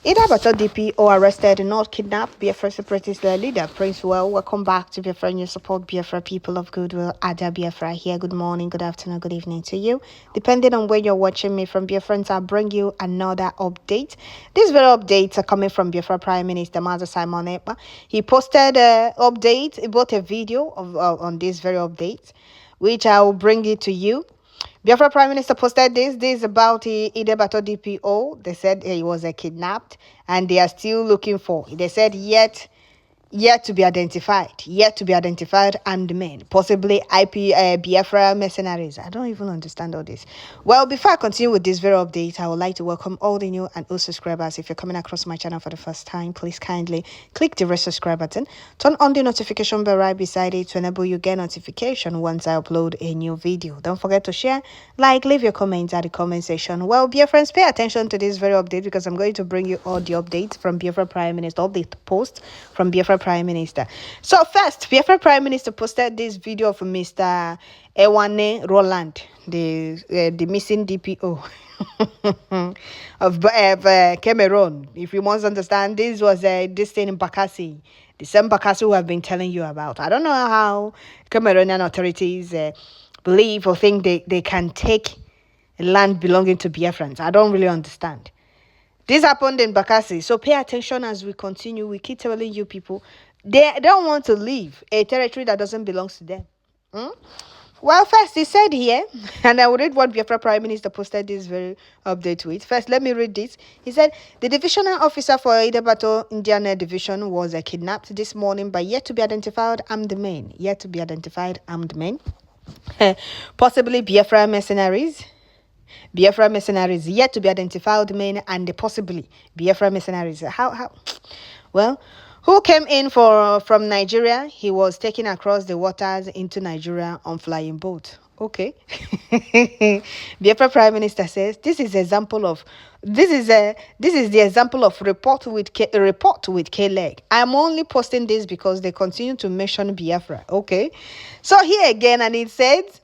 Idabato DPO arrested, not kidnapped Biafra separatist leader. Prince Well, welcome back to Biafra News. Support Biafra, people of goodwill. Ada Biafra here. Good morning, good afternoon, good evening to you. Depending on where you're watching me from, Biafrans, I'll bring you another update. These very updates are coming from Biafra Prime Minister Maza Simon Ekpa. He posted an update, he brought a video on this very update, which I will bring it to you. Biafra Prime Minister posted this. This is about Idabato DPO. They said he was kidnapped and they are still looking for. They said yet to be identified. Yet to be identified armed men. Possibly Biafra mercenaries. I don't even understand all this. Well, before I continue with this very update, I would like to welcome all the new and old subscribers. If you're coming across my channel for the first time, please kindly click the red subscribe button. Turn on the notification bell right beside it to enable you get notification once I upload a new video. Don't forget to share, like, leave your comments at the comment section. Well, Biafrans, pay attention to this very update because I'm going to bring you all the updates from Biafra Prime Minister, update post from Biafra Prime Minister. So first, Biafra Prime Minister posted this video of Mr. Ewane Roland, the missing DPO of Cameroon. If you want to understand, this was this thing in Bakassi, the same Bakassi who I've been telling you about. I don't know how Cameroonian authorities believe or think they can take land belonging to Biafrans. I don't really understand. This happened in Bakassi, so pay attention as we continue. We keep telling you people, they don't want to leave a territory that doesn't belong to them. Well, first, he said here, and I will read what Biafra Prime Minister posted this very update with. First, let me read this. He said, the divisional officer for Idabato Indian Division was kidnapped this morning by yet to be identified armed men. Yet to be identified armed men. Possibly Biafra mercenaries. Biafra mercenaries, yet to be identified men, and possibly Biafra mercenaries. How? Well, who came in from Nigeria? He was taken across the waters into Nigeria on flying boat. Okay. Biafra Prime Minister says this is the example of report with K-leg. I'm only posting this because they continue to mention Biafra. Okay. So here again, and it says,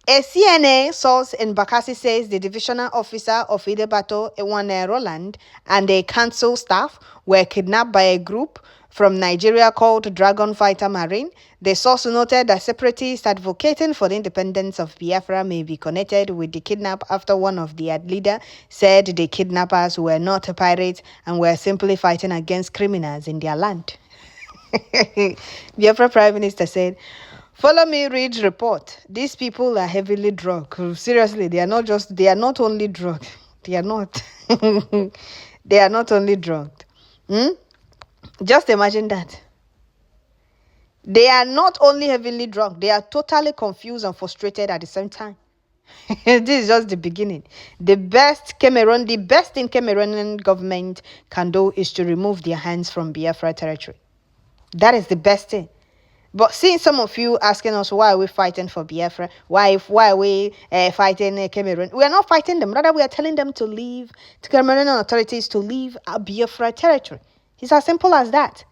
a CNA source in Bakassi says the divisional officer of Idabato, Ewane Roland, and the council staff were kidnapped by a group from Nigeria called Dragon Fighter Marine. The source noted that separatists advocating for the independence of Biafra may be connected with the kidnap after one of their leaders said the kidnappers were not pirates and were simply fighting against criminals in their land. Biafra Prime Minister said, follow me, read report. These people are heavily drugged. Seriously, they are not only drugged. They are not. They are not only drugged. Just imagine that. They are not only heavily drugged, they are totally confused and frustrated at the same time. This is just the beginning. The best thing Cameroonian government can do is to remove their hands from Biafra territory. That is the best thing. But seeing some of you asking us, why are we fighting for Biafra? Why are we fighting Cameroon? We are not fighting them. Rather, we are telling them to leave, to Cameroonian authorities to leave our Biafra territory. It's as simple as that.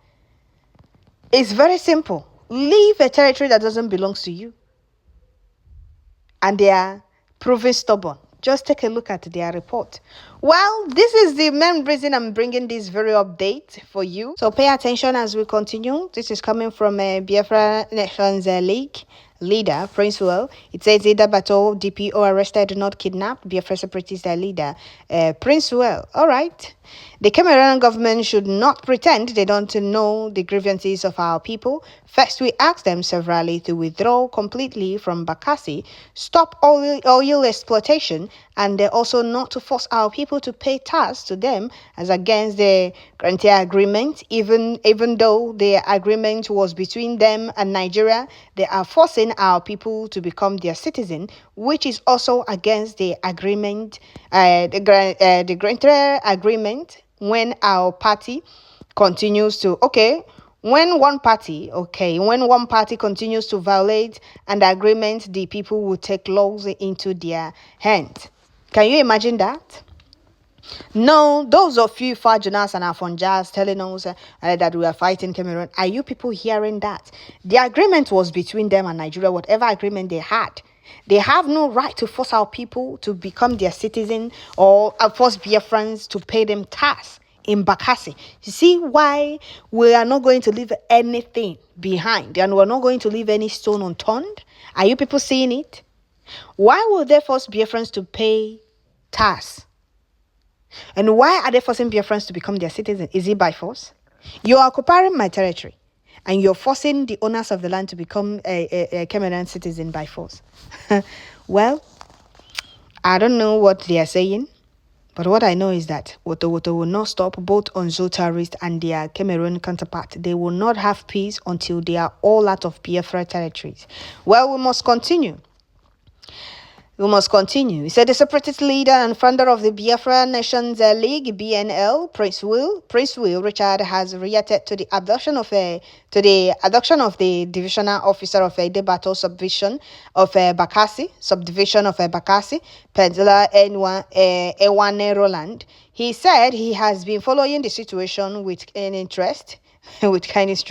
It's very simple. Leave a territory that doesn't belong to you. And they are proving stubborn. Just take a look at their report. Well, this is the main reason I'm bringing this very update for you. So pay attention as we continue. This is coming from Biafra Nations League leader, Prince Well. It says Idabato DPO arrested, not kidnapped. Biafra separatist leader, Prince Well. All right. The Cameroonian government should not pretend they don't know the grievances of our people. First, we asked them severally to withdraw completely from Bakassi, stop oil exploitation, and also not to force our people to pay tax to them as against the Grantier Agreement. Even though the agreement was between them and Nigeria, they are forcing our people to become their citizen, which is also against the agreement, the Grantier Agreement. When our party continues to, when one party continues to violate an agreement, the people will take laws into their hands. Can you imagine that? No, those of you Fajunas and Afonjas telling us that we are fighting Cameroon, are you people hearing that? The agreement was between them and Nigeria, whatever agreement they had. They have no right to force our people to become their citizen or force Biafrans to pay them tax. in Bakassi. You see why we are not going to leave anything behind and we're not going to leave any stone unturned? Are you people seeing it? Why will they force Biafrans to pay tax? And why are they forcing Biafrans to become their citizens? Is it by force? You are occupying my territory and you're forcing the owners of the land to become a Cameroon citizen by force. Well, I don't know what they are saying, but what I know is that Woto will not stop both Onzo terrorists and their Cameroon counterpart. They will not have peace until they are all out of Biafra territories. Well, we must continue. He said the separatist leader and founder of the Biafra Nations League (BNL), Prince Will Richard, has reacted to the abduction of the divisional officer of a Debato subdivision of Bakassi, Peninsula Ewane Roland. He said he has been following the situation with keen interest. Richards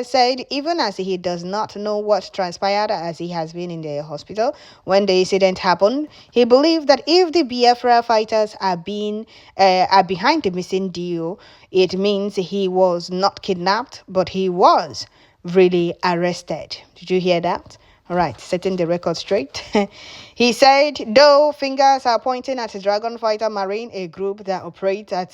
said even as he does not know what transpired as he has been in the hospital when the incident happened, he believed that if the Biafra fighters are behind the missing deal, it means he was not kidnapped, but he was really arrested. Did you hear that? All right, setting the record straight. He said, though fingers are pointing at Dragon Fighter Marine, a group that operates at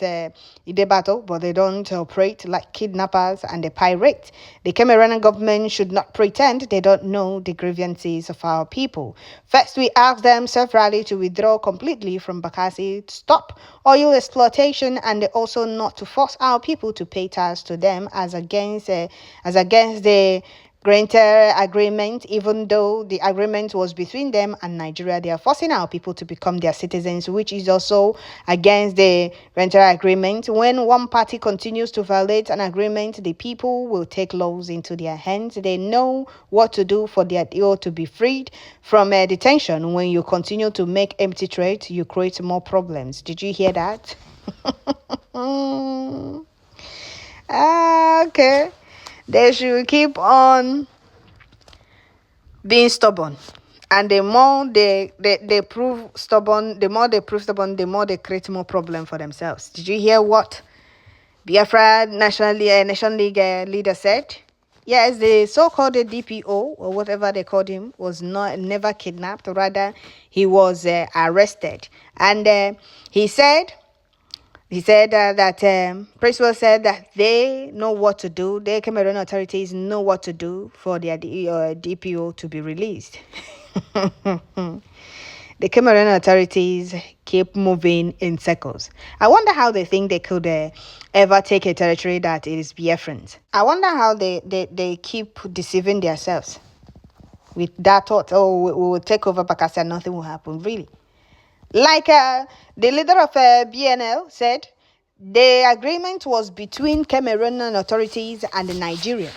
Idebato, but they don't operate like kidnappers and the pirates. The Cameroonian government should not pretend they don't know the grievances of our people. First, we asked them severally to withdraw completely from Bakassi, to stop oil exploitation, and also not to force our people to pay tax to them as against the Grantor agreement. Even though the agreement was between them and Nigeria, they are forcing our people to become their citizens, which is also against the Grantor agreement. When one party continues to violate an agreement, the people will take laws into their hands. They know what to do for their deal to be freed from detention. When you continue to make empty threats, you create more problems. Did you hear that? Okay. They should keep on being stubborn. And the more they prove stubborn, the more they create more problem for themselves. Did you hear what Biafra Nation League leader said? Yes, the so-called DPO, or whatever they called him, was never kidnapped. Rather, he was arrested. And he said that Principal said that they know what to do. The Cameroon authorities know what to do for their DPO to be released. The Cameroon authorities keep moving in circles. I wonder how they think they could ever take a territory that is Biafrans. I wonder how they keep deceiving themselves with that thought, oh, we will take over Bakassi and nothing will happen, really. Like the leader of BNL said, the agreement was between Cameroonian authorities and Nigeria.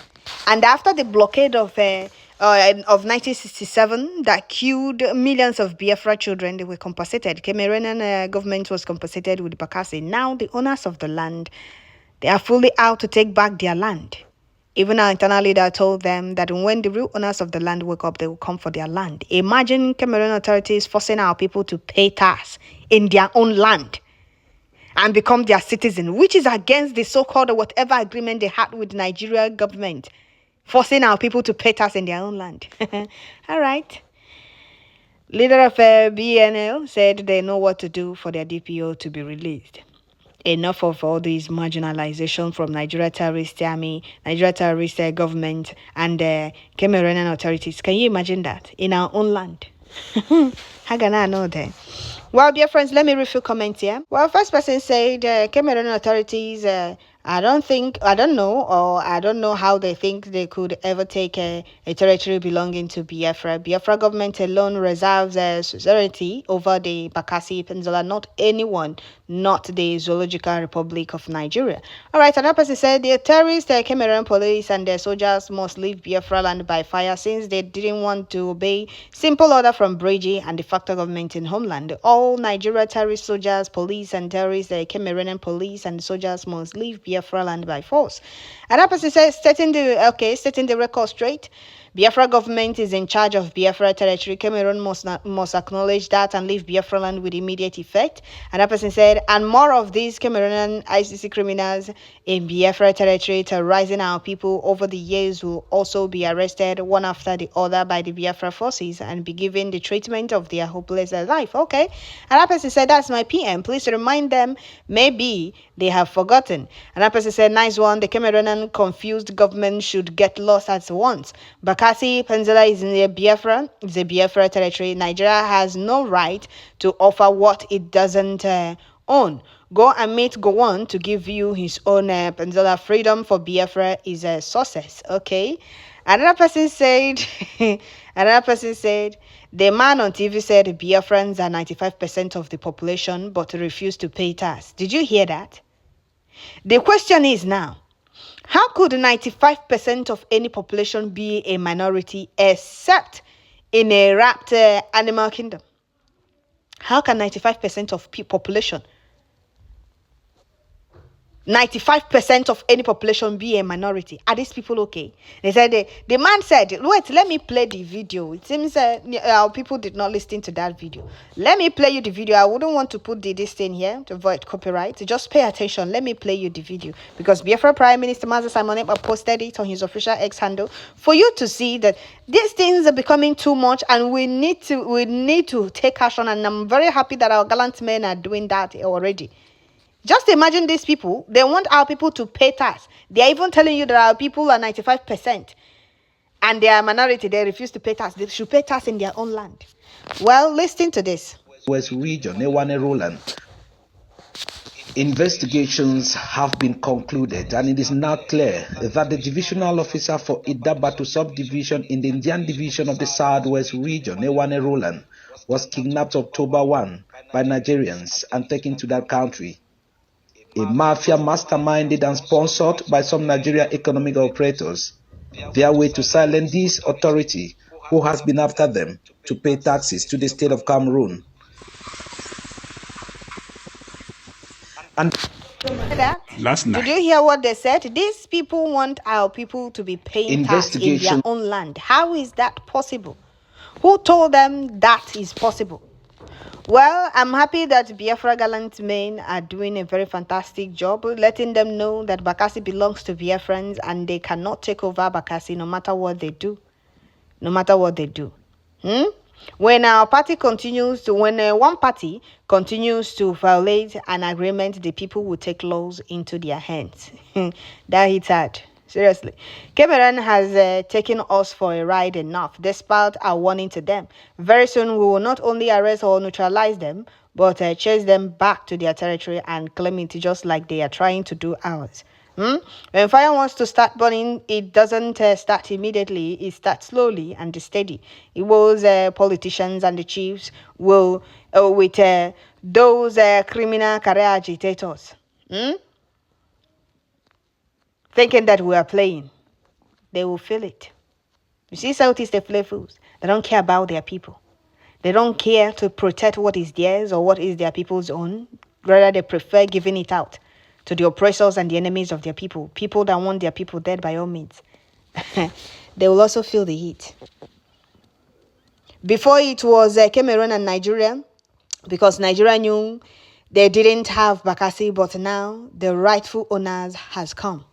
And after the blockade of 1967 that killed millions of Biafra children, they were compensated. Cameroonian government was compensated with Bakassi. Now the owners of the land, they are fully out to take back their land. Even our internal leader told them that when the real owners of the land wake up, they will come for their land. Imagine Cameroon authorities forcing our people to pay tax in their own land and become their citizen, which is against the so-called or whatever agreement they had with Nigeria government, forcing our people to pay tax in their own land. All right. Leader of BNL said they know what to do for their DPO to be released. Enough of all this marginalization from Nigeria terrorist army, Nigeria terrorist government, and Cameroonian authorities. Can you imagine that in our own land? How can I know that? Well, dear friends, let me read a few comments here. Well, first person said Cameroonian authorities, I don't know how they think they could ever take a territory belonging to Biafra. Biafra government alone reserves sovereignty over the Bakassi Peninsula, not anyone, not the Zoological Republic of Nigeria. All right, another person said the terrorists, the Cameroon police and their soldiers must leave Biafra land by fire since they didn't want to obey simple order from Breji and the factor government in homeland. All Nigeria terrorist soldiers, police and terrorists, the Cameroonian police and soldiers must leave Biafra land by force. Another person says, setting the record straight. Biafra government is in charge of Biafra territory. Cameroon must acknowledge that and leave Biafra land with immediate effect. And that person said, and more of these Cameroonian ICC criminals in Biafra territory terrorizing our people over the years will also be arrested one after the other by the Biafra forces and be given the treatment of their hopeless life. Okay. And that person said, that's my PM. Please remind them, maybe they have forgotten. And that person said, nice one. The Cameroonian confused government should get lost at once. Bakassi Peninsula is in the Biafra. It's a Biafra territory. Nigeria has no right to offer what it doesn't own. Go and meet Gowon to give you his own peninsula. Freedom for Biafra is a success. Okay. Another person said, the man on TV said Biafrans are 95% of the population but refuse to pay tax. Did you hear that? The question is now, how could 95% of any population be a minority except in a wrapped animal kingdom? How can 95% of population, 95% of any population be a minority? Are these people okay? They said, the man said, wait, let me play the video. It seems our people did not listen to that video. Let me play you the video. I wouldn't want to put this thing here to avoid copyright. Just pay attention. Let me play you the video. Because Biafra Prime Minister Mazi Simon Ekpa posted it on his official X handle for you to see that these things are becoming too much and we need to take action. And I'm very happy that our gallant men are doing that already. Just imagine these people, they want our people to pay tax. They are even telling you that our people are 95% and they are a minority. They refuse to pay tax. They should pay tax in their own land. Well, listen to this. West region, Ewane Roland. Investigations have been concluded and it is now clear that the divisional officer for Idabatu subdivision in the Indian division of the Southwest region, Ewane Roland, was kidnapped October 1 by Nigerians and taken to that country. A mafia masterminded and sponsored by some Nigerian economic operators, their way to silence this authority who has been after them to pay taxes to the state of Cameroon. And last night, did you hear what they said? These people want our people to be paying tax in their own land. How is that possible? Who told them that is possible? Well, I'm happy that Biafra gallant men are doing a very fantastic job, letting them know that Bakassi belongs to Biafrans and they cannot take over Bakassi no matter what they do. No matter what they do. When our party continues to, when one party continues to violate an agreement, the people will take laws into their hands. That hits hard. Seriously. Cameroon has taken us for a ride enough, despite our warning to them. Very soon, we will not only arrest or neutralize them, but chase them back to their territory and claim it just like they are trying to do ours. When fire wants to start burning, it doesn't start immediately. It starts slowly and steady. It was politicians and the chiefs will, with those criminal career agitators. Thinking that we are playing, they will feel it. You see, Southeast, they play fools. They don't care about their people. They don't care to protect what is theirs or what is their people's own. Rather, they prefer giving it out to the oppressors and the enemies of their people. People that want their people dead by all means. They will also feel the heat. Before it was Cameroon and Nigeria, because Nigeria knew they didn't have Bakassi, but now the rightful owners has come.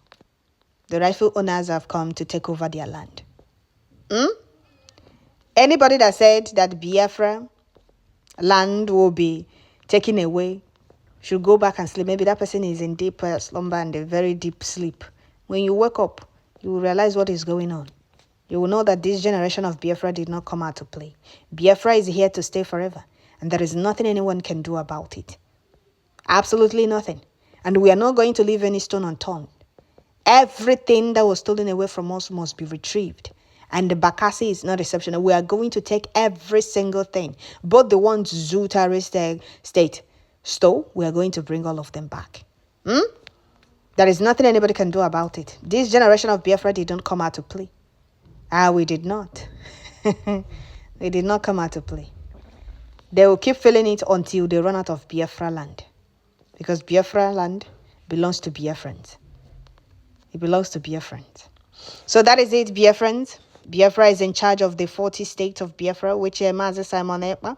The rightful owners have come to take over their land. Anybody that said that Biafra land will be taken away should go back and sleep. Maybe that person is in deep slumber and a very deep sleep. When you wake up, you will realize what is going on. You will know that this generation of Biafra did not come out to play. Biafra is here to stay forever, and there is nothing anyone can do about it. Absolutely nothing. And we are not going to leave any stone unturned. Everything that was stolen away from us must be retrieved. And the Bakassi is not exceptional. We are going to take every single thing. Both the ones Tèrrøríśíñg state stole, we are going to bring all of them back. There is nothing anybody can do about it. This generation of Biafra did not come out to play. We did not. We did not come out to play. They will keep feeling it until they run out of Biafra land. Because Biafra land belongs to Biafrans. It belongs to Biafrans. So that is it, Biafrans. Biafra is in charge of the 40 states of Biafra, which Mazi Simon Ekpa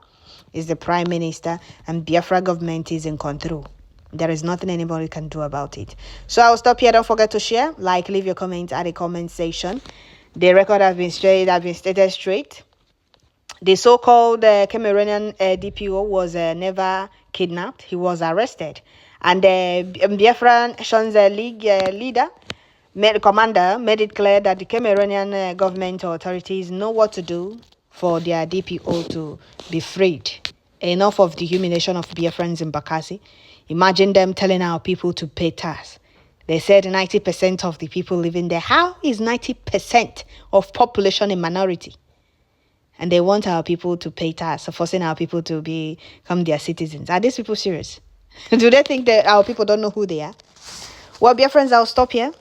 is the prime minister, and Biafra government is in control. There is nothing anybody can do about it. So I'll stop here. Don't forget to share, like, leave your comments at the comment section. The record has been stated straight. The so-called Cameroonian DPO was never kidnapped. He was arrested. And the Biafrans League leader, commander, made it clear that the Cameroonian government authorities know what to do for their DPO to be freed. Enough of the humiliation of Biafrans in Bakassi. Imagine them telling our people to pay tax. They said 90% of the people living there. How is 90% of population a minority? And they want our people to pay tax, forcing our people to become their citizens. Are these people serious? Do they think that our people don't know who they are? Well, Biafrans, I'll stop here.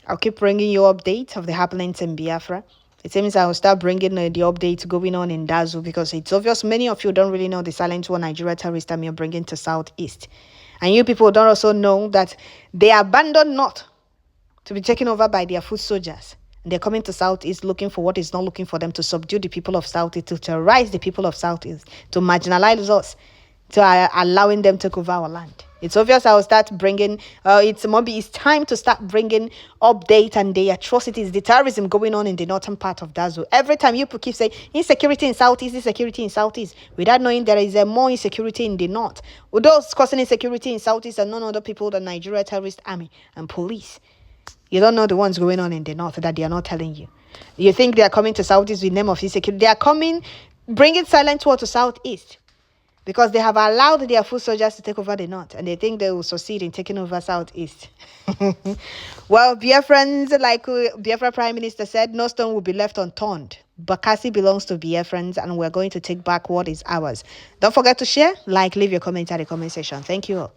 I'll keep bringing you updates of the happenings in Biafra. It seems I'll start bringing the updates going on in Dazu, because it's obvious many of you don't really know the Silent War Nigeria terrorist army are bringing to Southeast. And you people don't also know that they abandoned North to be taken over by their foot soldiers. And they're coming to Southeast looking for what is not looking for them, to subdue the people of Southeast, to terrorize the people of Southeast, to marginalize us, to allowing them to take over our land. It's obvious I'll start bringing, it's time to start bringing update and the atrocities, the terrorism going on in the northern part of Dazu. Every time you keep saying insecurity in Southeast, insecurity in Southeast, without knowing there is more insecurity in the north. Those causing insecurity in Southeast are none other people than Nigeria terrorist army and police. You don't know the ones going on in the north that they are not telling you. You think they are coming to Southeast with the name of insecurity. They are coming, bringing silent war to Southeast, because they have allowed their foot soldiers to take over the north, and they think they will succeed in taking over Southeast. Well, Biafrans, like Biafra Prime Minister said, no stone will be left unturned. Bakassi belongs to Biafrans, and we're going to take back what is ours. Don't forget to share, like, leave your comments at the comment section. Thank you all.